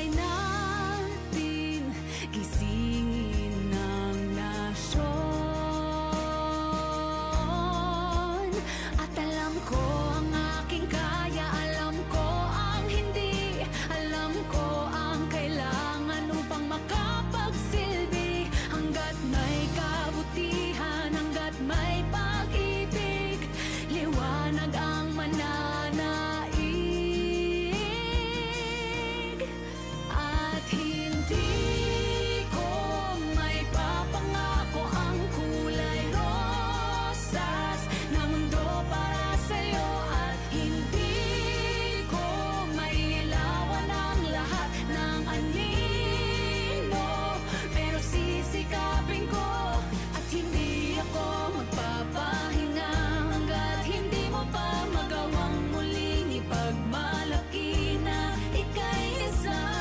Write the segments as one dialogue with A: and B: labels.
A: buhay natin, gisingin ng nasyon. At alam ko ang aking kaya, alam ko ang hindi, alam ko ang kailangan upang makapagsilbi. Hanggat may kabutihan, hanggat may pag-ibig, liwanag ang mananaig. At hindi ko may papangako ang kulay rosas na mundo para sa'yo. At hindi ko may ilawan ang lahat ng anino, pero sisikapin ko at hindi ako magpapahinga hanggat hindi mo pa magawang muling ipagmalaki na ika'y isang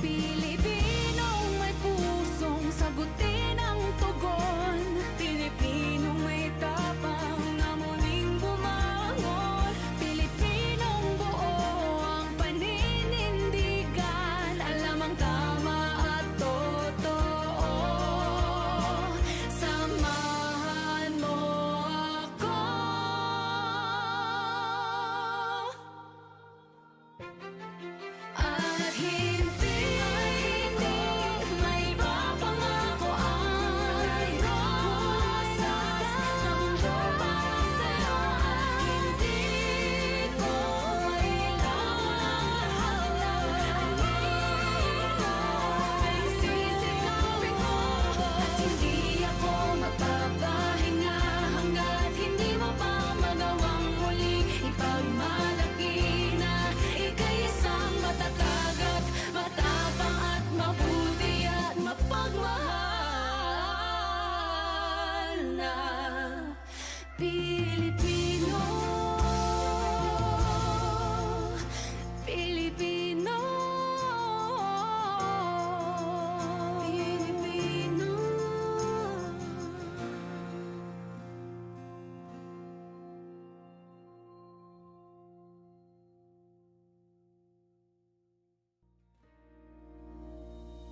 A: Pilipinong may pusong sagutin ang tugon, Pilipinong may tapang na muling bumangon, Pilipinong buo ang paninindigan, alam ang tama at totoo. Samahan mo ako. At hindi ko may papangako ang rosas na mundo para sa'yo. At hindi ko mailangan ang lahat ng anino, pero sisikapin ko at hindi ako magpapahinga hanggat hindi mo pa magawang muling ipagmalaki na ika'y isang matatag at matapang at mabuti at mapagmahal na Pilipino.